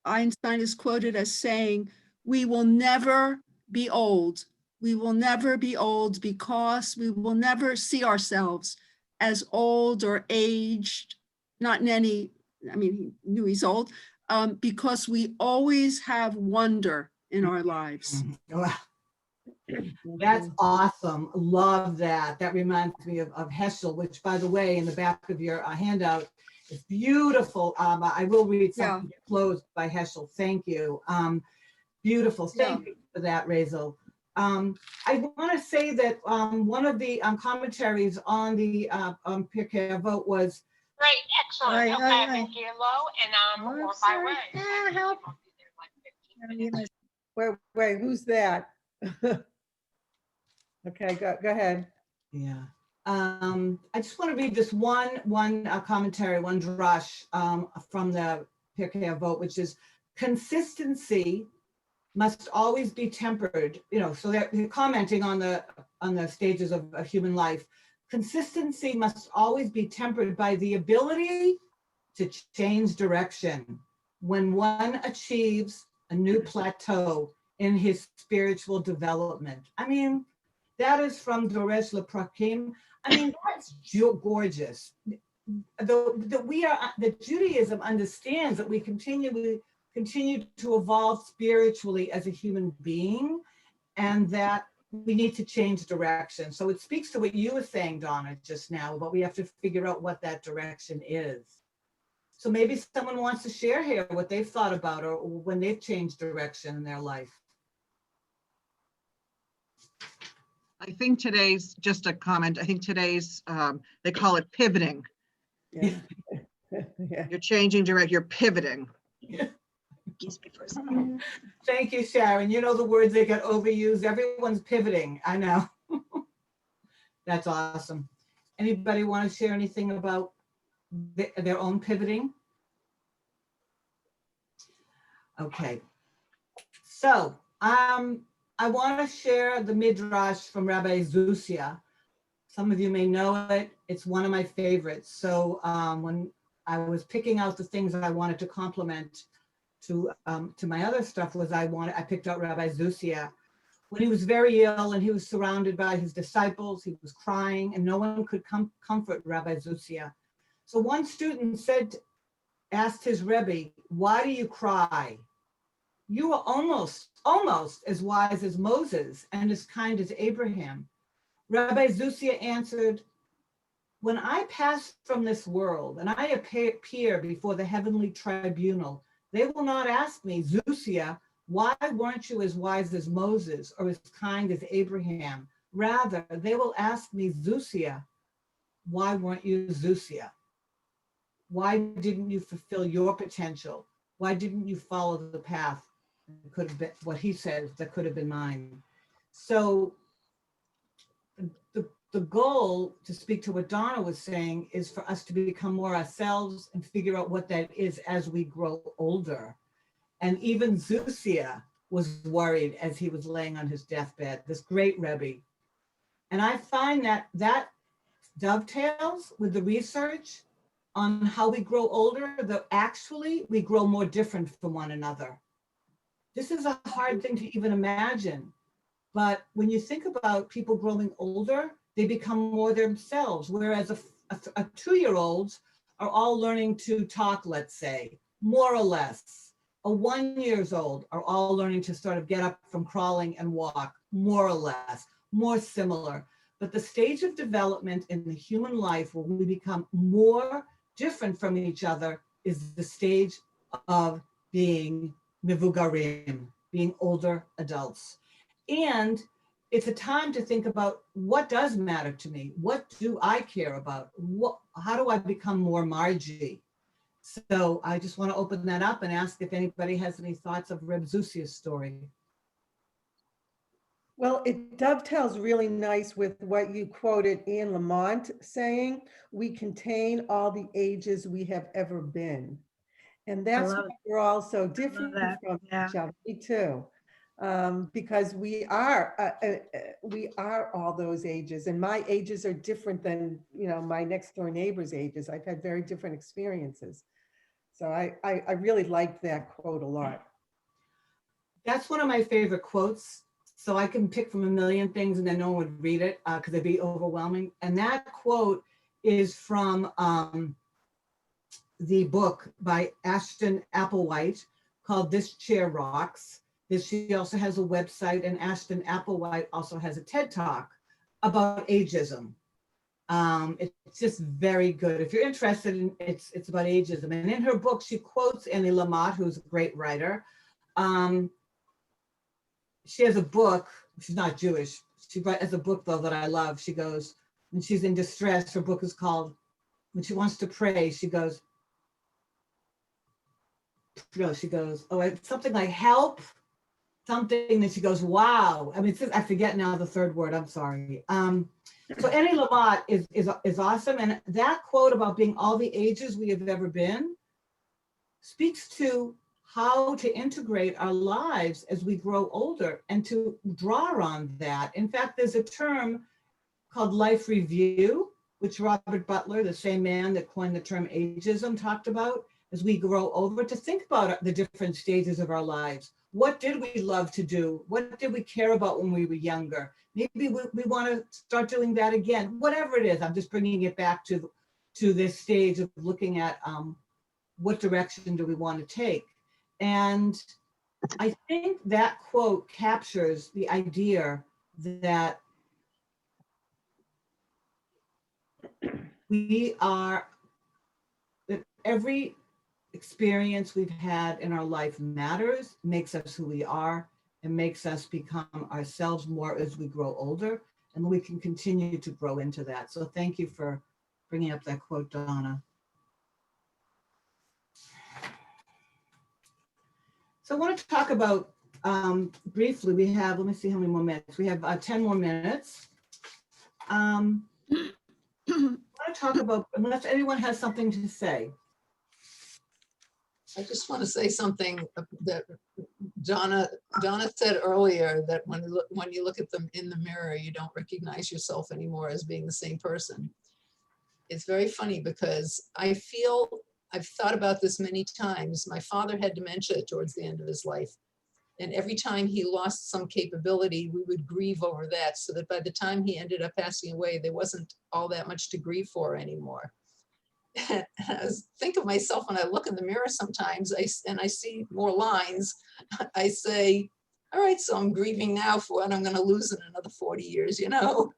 Einstein is quoted as saying, "We will never be old. We will never be old because we will never see ourselves as old or aged, not in any, I mean, he knew he's old, because we always have wonder in our lives. Wow, that's awesome. Love that. That reminds me of Heschel, which, by the way, in the back of your handout, is beautiful. I will read something closed by Heschel. Thank you. Beautiful. Thank you for that, Raizel. I want to say that one of the commentaries on the Pirkei Avot was Great, excellent. Aye, Okay, aye, I'm aye. in gear low and I'm Oh, on my sorry. way. Ah, help. I'll be there in like 15 minutes. Wait, who's that? Okay, go ahead. Yeah. I just want to read this one commentary, one drush from the Pirkei Avot, which is consistency must always be tempered. You know, so they're commenting on the stages of human life. Consistency must always be tempered by the ability to change direction when one achieves a new plateau in his spiritual development. I mean, that is from Doresh Leprakim. I mean, that's gorgeous. That Judaism understands that we continue to evolve spiritually as a human being, and that we need to change direction. So it speaks to what you were saying, Donna, just now, but we have to figure out what that direction is. So maybe someone wants to share here what they've thought about or when they've changed direction in their life. I think today's, just a comment, I think today's, they call it pivoting. Yeah. Yeah. You're changing direct, you're pivoting. Thank you, Sharon. You know the words that get overused. Everyone's pivoting. I know. That's awesome. Anybody want to share anything about their own pivoting? Okay. So I want to share the midrash from Rabbi Zusia. Some of you may know it. It's one of my favorites. So when I was picking out the things that I wanted to complement to my other stuff, was I picked out Rabbi Zusia. When he was very ill and he was surrounded by his disciples, he was crying and no one could comfort Rabbi Zusia. So one student asked his Rebbe, "Why do you cry? You are almost as wise as Moses and as kind as Abraham." Rabbi Zusia answered, "When I pass from this world and I appear before the heavenly tribunal, they will not ask me, 'Zusia, why weren't you as wise as Moses or as kind as Abraham?' Rather, they will ask me, 'Zusia, why weren't you Zusia? Why didn't you fulfill your potential? Why didn't you follow the path that could have been,' what he says, that could have been mine." So the goal, to speak to what Donna was saying, is for us to become more ourselves and figure out what that is as we grow older. And even Zusia was worried as he was laying on his deathbed, this great Rebbe. And I find that dovetails with the research on how we grow older, that actually we grow more different from one another. This is a hard thing to even imagine. But when you think about people growing older, they become more themselves, whereas a 2-year-olds are all learning to talk, let's say, more or less. A 1-year-old are all learning to sort of get up from crawling and walk, more or less, more similar. But the stage of development in the human life where we become more different from each other is the stage of being mivugarim, being older adults. And it's a time to think about what does matter to me. What do I care about? How do I become more Marjorie? So I just want to open that up and ask if anybody has any thoughts of Reb Zusia's story. Well, it dovetails really nice with what you quoted Ian Lamont saying, "We contain all the ages we have ever been." And that's love why we're all so different that. from Yeah. each other. Me too. Because we are all those ages, and my ages are different than, my next door neighbor's ages. I've had very different experiences. So I really liked that quote a lot. That's one of my favorite quotes. so I can pick from a million things and then no one would read it because it'd be overwhelming. And that quote is from the book by Ashton Applewhite called This Chair Rocks. She also has a website, and Ashton Applewhite also has a TED Talk about ageism. It's just very good. If you're interested in it's about ageism. And in her book, she quotes Annie Lamott, who's a great writer. She has a book, she's not Jewish. She has a book though that I love. She goes, when she's in distress, her book is called, when she wants to pray, she goes, oh, it's something like help, something that she goes, wow. I mean, I forget now the third word, I'm sorry. So Annie Lamott is awesome. And that quote about being all the ages we have ever been speaks to how to integrate our lives as we grow older and to draw on that. In fact, there's a term called life review, which Robert Butler, the same man that coined the term ageism, talked about as we grow older, to think about the different stages of our lives. What did we love to do? What did we care about when we were younger? Maybe we want to start doing that again. Whatever it is, I'm just bringing it back to this stage of looking at what direction do we want to take. And I think that quote captures the idea that that every experience we've had in our life matters, makes us who we are, and makes us become ourselves more as we grow older, and we can continue to grow into that. So thank you for bringing up that quote, Donna. So I want to talk about briefly, we have, let me see how many more minutes. We have 10 more minutes. I want to talk about, unless anyone has something to say. I just want to say something that Donna said earlier, that when you look at them in the mirror, you don't recognize yourself anymore as being the same person. It's very funny because I've thought about this many times. My father had dementia towards the end of his life. And every time he lost some capability, we would grieve over that, so that by the time he ended up passing away, there wasn't all that much to grieve for anymore. And I think of myself when I look in the mirror sometimes, and I see more lines, I say, all right, so I'm grieving now for what I'm going to lose in another 40 years, you know?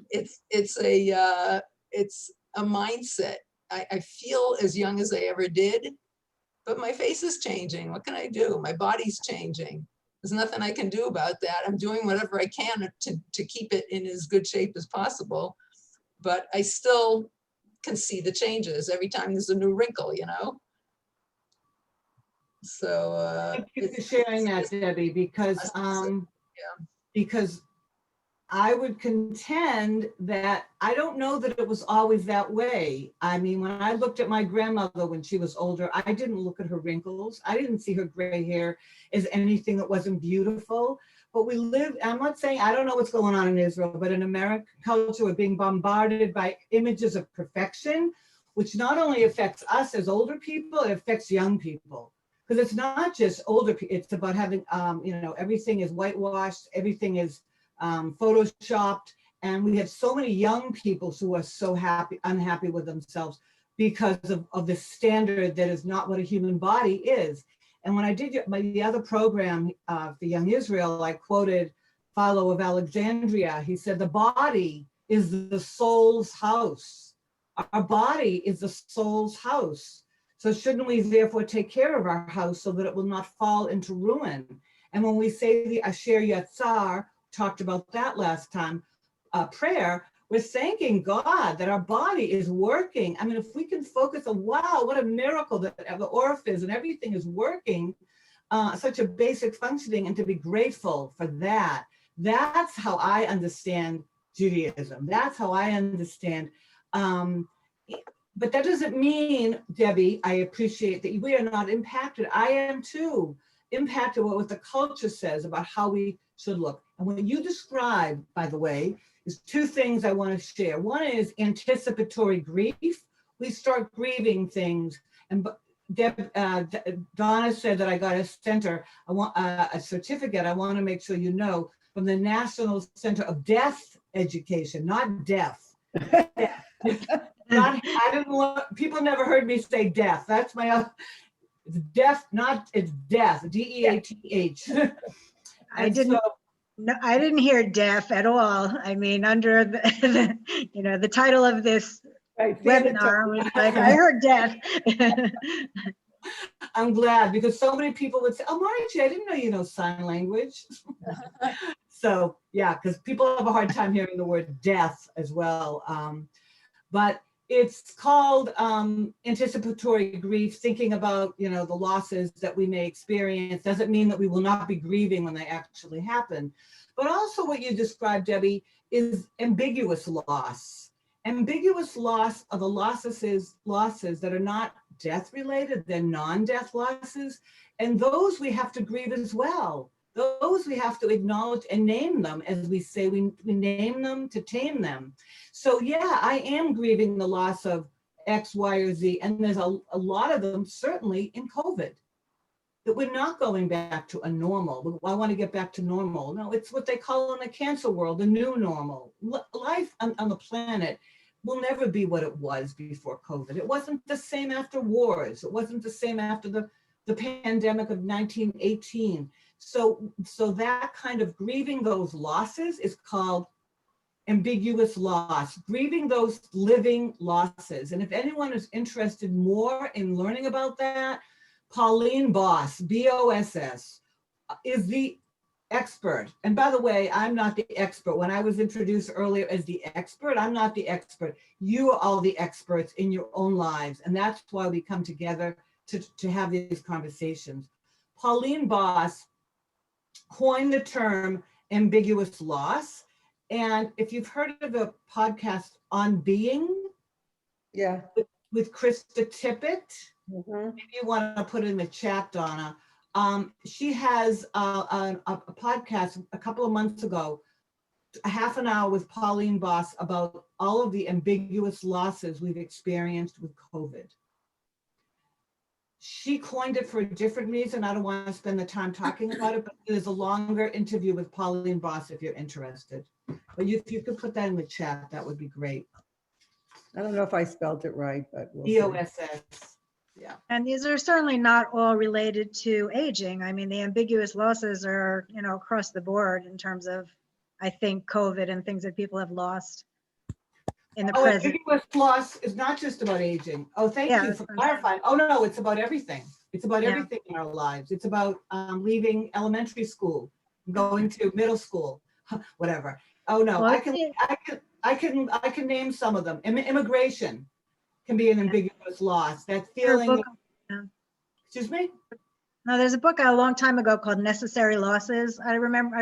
It's a mindset. I feel as young as I ever did, but my face is changing. What can I do? My body's changing. There's nothing I can do about that. I'm doing whatever I can to keep it in as good shape as possible, but I still can see the changes every time there's a new wrinkle, you know? So thank you for sharing that, Debbie, because because I would contend that I don't know that it was always that way. I mean, when I looked at my grandmother when she was older, I didn't look at her wrinkles. I didn't see her gray hair as anything that wasn't beautiful. But we live, I'm not saying, I don't know what's going on in Israel, but in American culture, we're being bombarded by images of perfection, which not only affects us as older people, it affects young people. Because it's not just older people, it's about having, everything is whitewashed, everything is photoshopped, and we have so many young people who are so unhappy with themselves because of the standard that is not what a human body is. And when I did the other program for Young Israel, I quoted Philo of Alexandria. He said, the body is the soul's house. Our body is the soul's house. So shouldn't we therefore take care of our house so that it will not fall into ruin? And when we say the Asher Yatzar, talked about that last time, prayer, we're thanking God that our body is working. I mean, if we can focus on, wow, what a miracle that the orifice and everything is working, such a basic functioning, and to be grateful for that. That's how I understand Judaism. That's how I understand. But that doesn't mean, Debbie, I appreciate that we are not impacted. I am too impacted what the culture says about how we should look. And when you describe, by the way, is two things I want to share. One is anticipatory grief. We start grieving things. And Donna said that I got a certificate. I want to make sure you know from the National Center of Deaf Education, not deaf. Not, I didn't want, people never heard me say deaf. That's my, it's deaf, not, it's death, D-E-A-T-H. I didn't, no, I didn't hear deaf at all. I mean, under the, the title of this Right, webinar was like, I heard deaf. I'm glad, because so many people would say, oh, Marjorie, I didn't know you know sign language. So yeah, because people have a hard time hearing the word death as well. But it's called anticipatory grief, thinking about, the losses that we may experience. Doesn't mean that we will not be grieving when they actually happen. But also what you described, Debbie, is ambiguous loss. Ambiguous loss are the losses that are not death related, they're non-death losses. And those we have to grieve as well. Those we have to acknowledge and name them, as we say, we name them to tame them. So yeah, I am grieving the loss of X, Y, or Z. And there's a lot of them certainly in COVID, that we're not going back to a normal. I want to get back to normal. No, it's what they call in the cancer world, the new normal. Life on the planet will never be what it was before COVID. It wasn't the same after wars. It wasn't the same after the pandemic of 1918. So that kind of grieving those losses is called ambiguous loss, grieving those living losses. And if anyone is interested more in learning about that, Pauline Boss, B-O-S-S, is the expert. And by the way, I'm not the expert. When I was introduced earlier as the expert, I'm not the expert. You are all the experts in your own lives. And that's why we come together to have these conversations. Pauline Boss coined the term ambiguous loss. And if you've heard of the podcast On Being, Yeah. with Krista Tippett, Mhm. maybe you want to put it in the chat, Donna. She has a podcast a couple of months ago, a half an hour with Pauline Boss about all of the ambiguous losses we've experienced with COVID. She coined it for a different reason. I don't want to spend the time talking about it, but there's a longer interview with Pauline Boss if you're interested. But if you could put that in the chat, that would be great. I don't know if I spelled it right, but we'll see. B-O-S-S. Yeah. And these are certainly not all related to aging. I mean, the ambiguous losses are, across the board in terms of, I think, COVID and things that people have lost in the present. Ambiguous loss is not just about aging. Oh, thank Yeah, you that's for what I'm saying. clarifying. Oh, no, it's about everything. It's about Yeah. everything in our lives. It's about leaving elementary school, going to middle school, whatever. Oh, no, Well, I can name some of them. Immigration can be an ambiguous loss. That feeling. Excuse me? No, there's a book a long time ago called Necessary Losses. I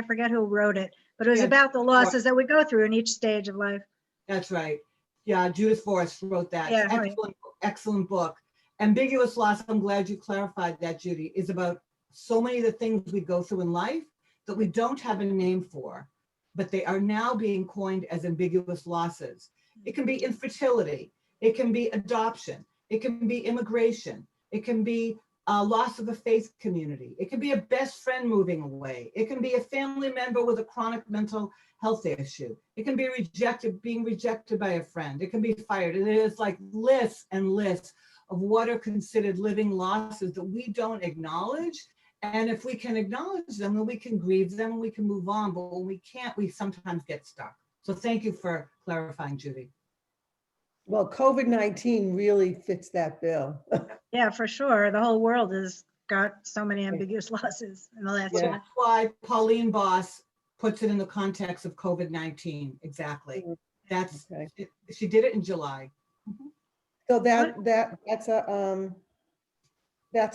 forget who wrote it, but it was Yeah, about the losses that we go through in each stage of life. That's right. Yeah, Judith Forrest wrote that. Yeah, right. Excellent book. Ambiguous loss, I'm glad you clarified that, Judy, is about so many of the things we go through in life that we don't have a name for, but they are now being coined as ambiguous losses. It can be infertility. It can be adoption. It can be immigration. It can be loss of a faith community. It can be a best friend moving away. It can be a family member with a chronic mental health issue. It can be being rejected by a friend. It can be fired. And it is like lists and lists of what are considered living losses that we don't acknowledge. And if we can acknowledge them, then we can grieve them and we can move on. But when we can't, we sometimes get stuck. So thank you for clarifying, Judy. Well, COVID-19 really fits that bill. Yeah, for sure. The whole world has got so many ambiguous losses in the last Yeah. year. That's why Pauline Boss puts it in the context of COVID-19. Exactly. That's Okay. she did it in July. So that's a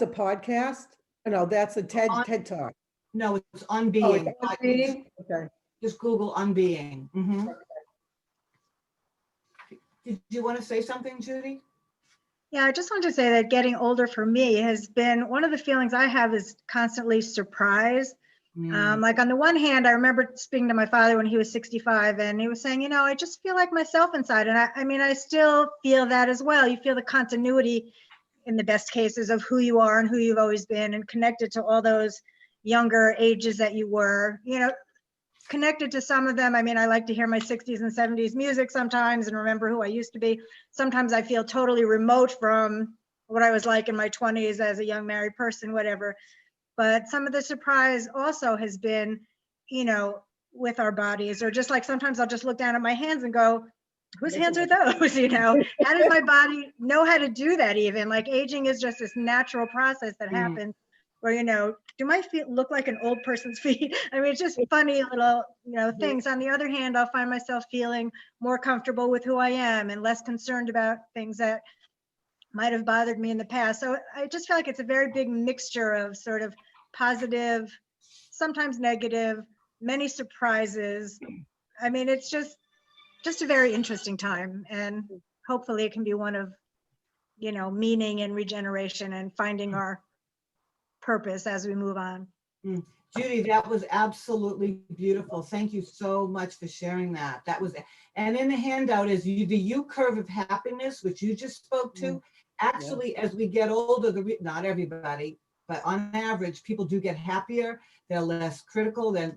podcast? No, that's a TED Talk. No, it's On Oh, Being. it's On Being? Okay. Just Google On Being. Mhm. Did you want to say something, Judy? Yeah, I just wanted to say that getting older for me has been one of the feelings I have is constantly surprise. Like on the one hand, I remember speaking to my father when he was 65 and he was saying, I just feel like myself inside. And I mean, I still feel that as well. You feel the continuity in the best cases of who you are and who you've always been and connected to all those younger ages that you were, connected to some of them. I mean, I like to hear my 60s and 70s music sometimes and remember who I used to be. Sometimes I feel totally remote from what I was like in my 20s as a young married person, whatever. But some of the surprise also has been, you know, with our bodies, or just like sometimes I'll just look down at my hands and go, whose hands are those? You know, how did my body know how to do that even? Like aging is just this natural process that happens where, you know, do my feet look like an old person's feet? I mean, it's just funny little, you know, things. On the other hand, I'll find myself feeling more comfortable with who I am and less concerned about things that might have bothered me in the past. So I just feel like it's a very big mixture of sort of positive, sometimes negative, many surprises. I mean, it's just a very interesting time, and hopefully it can be one of, you know, meaning and regeneration and finding our purpose as we move on. Judy, that was absolutely beautiful. Thank you so much for sharing that. That was, and in the handout is the U curve of happiness, which you just spoke to. Actually, as we get older, not everybody, but on average, people do get happier. They're less critical. They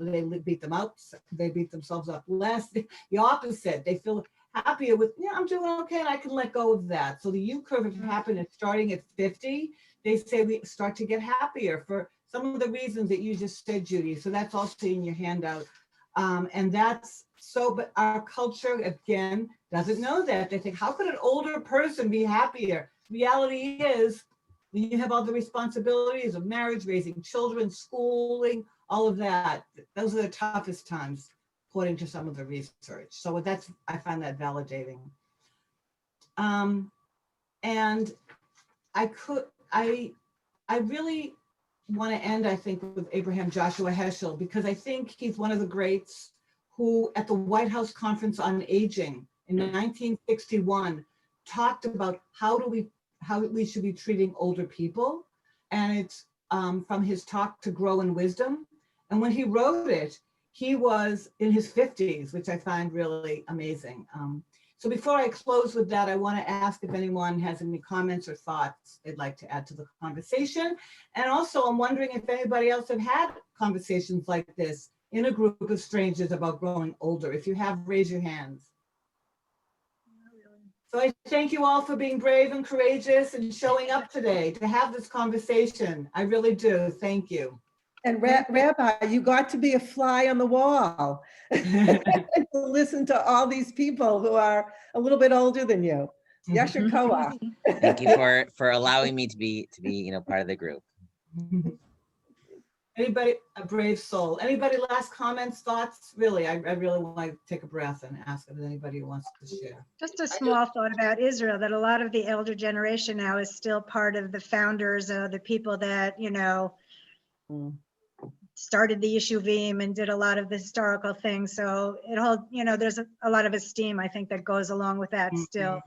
beat them up. They beat themselves up less. The opposite. They feel happier with, yeah, I'm doing okay and I can let go of that. So the U curve of happiness starting at 50, they say we start to get happier for some of the reasons that you just said, Judy. So that's also in your handout. And that's so, but our culture, again, doesn't know that. They think, how could an older person be happier? Reality is, you have all the responsibilities of marriage, raising children, schooling, all of that. Those are the toughest times, according to some of the research. So that's, I find that validating. And I really want to end, I think, with Abraham Joshua Heschel, because I think he's one of the greats who, at the White House Conference on Aging in 1961, talked about how we should be treating older people. And it's from his talk To Grow in Wisdom. And when he wrote it, he was in his 50s, which I find really amazing. So before I close with that, I want to ask if anyone has any comments or thoughts they'd like to add to the conversation. And also, I'm wondering if anybody else have had conversations like this in a group of strangers about growing older. If you have, raise your hands. So I thank you all for being brave and courageous and showing up today to have this conversation. I really do. Thank you. And Rabbi, you got to be a fly on the wall to listen to all these people who are a little bit older than you. Yasher Koach. Thank you for allowing me to be, you know, part of the group. Anybody, a brave soul. Anybody last comments, thoughts? Really, I really want to take a breath and ask if anybody wants to share. Just a small thought about Israel, that a lot of the elder generation now is still part of the founders, the people that, you know, started the Yeshuvim and did a lot of the historical things. So it all, you know, there's a lot of esteem, I think, that goes along with that still.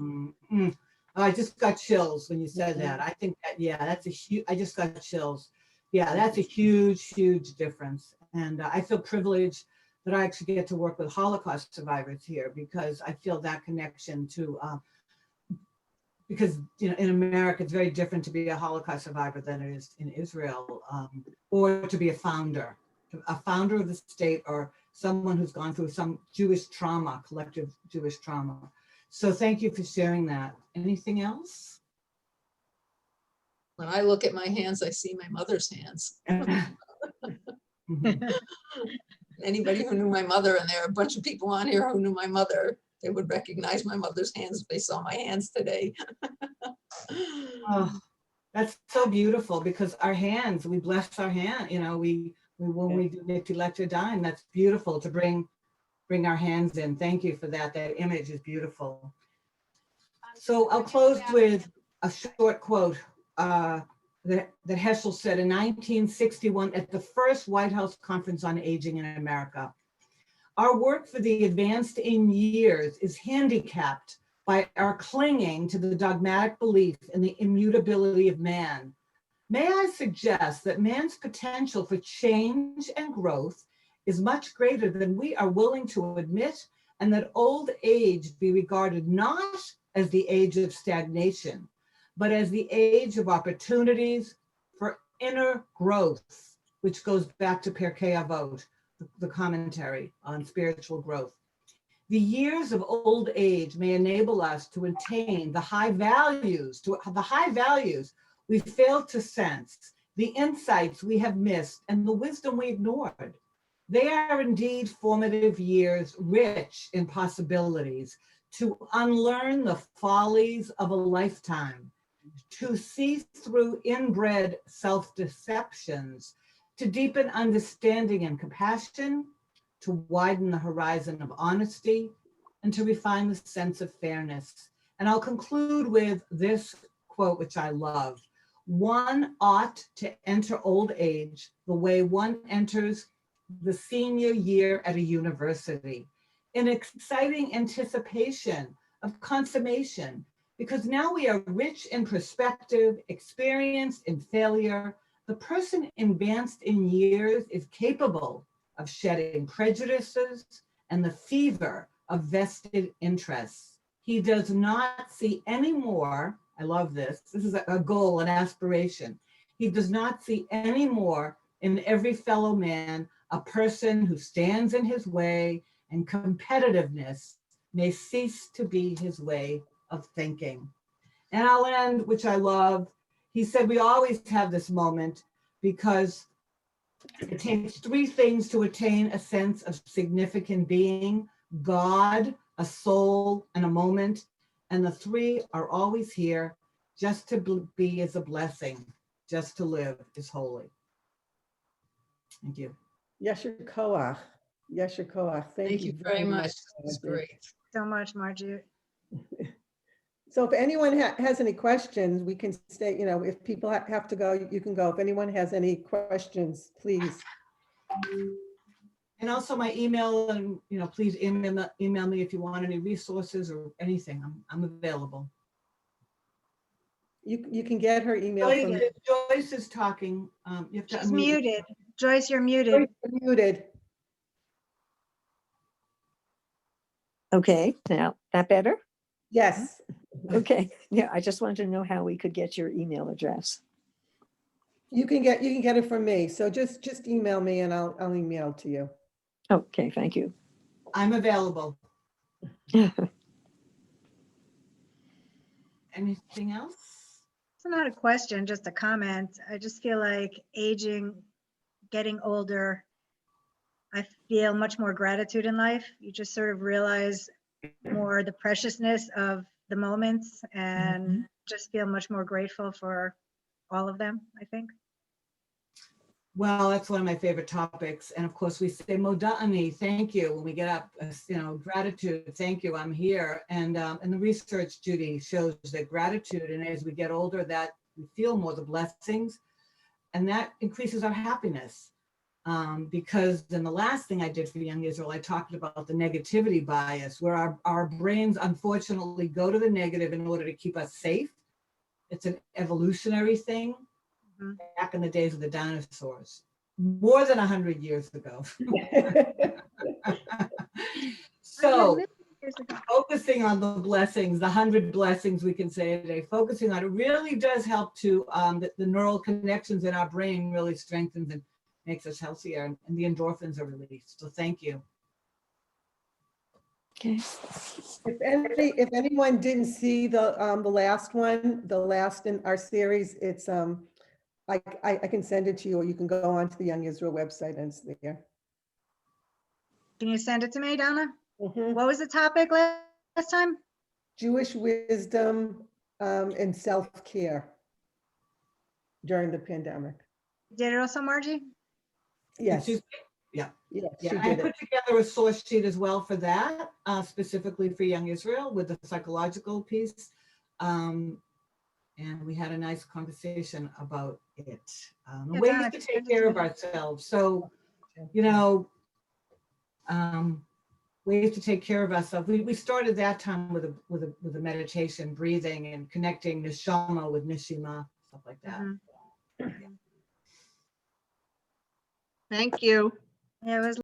I just got chills when you said that. I think that, yeah, that's a huge, I just got chills. Yeah, that's a huge, huge difference. And I feel privileged that I actually get to work with Holocaust survivors here, because I feel that connection to, because, you know, in America, it's very different to be a Holocaust survivor than it is in Israel, or to be a founder of the state, or someone who's gone through some Jewish trauma, collective Jewish trauma. So thank you for sharing that. Anything else? When I look at my hands, I see my mother's hands. Anybody who knew my mother, and there are a bunch of people on here who knew my mother, they would recognize my mother's hands if they saw my hands today. Oh, that's so beautiful, because our hands, we bless our hand, you know, when we do Netilat Yadayim, that's beautiful to bring our hands in. Thank you for that. That image is beautiful. So I'll close with a short quote that Heschel said in 1961 at the first White House Conference on Aging in America. Our work for the advanced in years is handicapped by our clinging to the dogmatic belief in the immutability of man. May I suggest that man's potential for change and growth is much greater than we are willing to admit, and that old age be regarded not as the age of stagnation, but as the age of opportunities for inner growth, which goes back to Pirkei Avot, the commentary on spiritual growth. The years of old age may enable us to attain the high values we failed to sense, the insights we have missed, and the wisdom we ignored. They are indeed formative years, rich in possibilities, to unlearn the follies of a lifetime, to see through inbred self-deceptions, to deepen understanding and compassion, to widen the horizon of honesty, and to refine the sense of fairness. And I'll conclude with this quote, which I love. One ought to enter old age the way one enters the senior year at a university, in exciting anticipation of consummation, because now we are rich in perspective, experienced in failure. The person advanced in years is capable of shedding prejudices and the fever of vested interests. He does not see any more, I love this is a goal, an aspiration. He does not see any more in every fellow man a person who stands in his way, and competitiveness may cease to be his way of thinking. And I'll end, which I love. He said, we always have this moment because it takes three things to attain a sense of significant being: God, a soul, and a moment. And the three are always here. Just to be is a blessing. Just to live is holy. Thank you. Yasher Koach. Yasher Koach. Thank you very much. That's Marjorie. great. So much, Marjorie. So if anyone has any questions, we can stay, if people have to go, you can go. If anyone has any questions, please. And also my email, and please email me if you want any resources or anything. I'm available. You can get her email from. Joyce is talking. You have to She's unmute. muted. Joyce, you're muted. Muted. Okay, now that better? Yes. Okay, yeah, I just wanted to know how we could get your email address. You can get it from me. So just email me and I'll email it to you. Okay, thank you. I'm available. Anything else? It's not a question, just a comment. I just feel like aging, getting older, I feel much more gratitude in life. You just sort of realize more the preciousness of the moments and just feel much more grateful for all of them, I think. Well, that's one of my favorite topics. And of course we say moda'ani, thank you, when we get up, gratitude, thank you, I'm here. And the research, Judy, shows that gratitude, and as we get older, that we feel more the blessings, and that increases our happiness. Because then the last thing I did for Young Israel, I talked about the negativity bias, where our brains unfortunately go to the negative in order to keep us safe. It's an evolutionary thing. Back in the days of the dinosaurs, more than 100 years ago. So focusing on the blessings, the 100 blessings we can say today, focusing on it really does help to, the neural connections in our brain really strengthens and makes us healthier, and the endorphins are released. So thank you. Okay. If anyone didn't see the last one, the last in our series, it's I can send it to you, or you can go onto the Young Israel website and it's there. Can you send it to me, Donna? Mhm. What was the topic last time? Jewish wisdom and self-care during the pandemic. Did it also, Margie? Yes. Yeah. Yes, Yeah, she I did put it. together a source sheet as well for that, specifically for Young Israel with the psychological piece. And we had a nice conversation about it. Yeah, Ways Donna, to send take it to care of me. ourselves. So, ways to take care of ourselves. We started that time with a meditation, breathing, and connecting neshama with neshima, stuff like that. Mhm. Thank you. Yeah, it was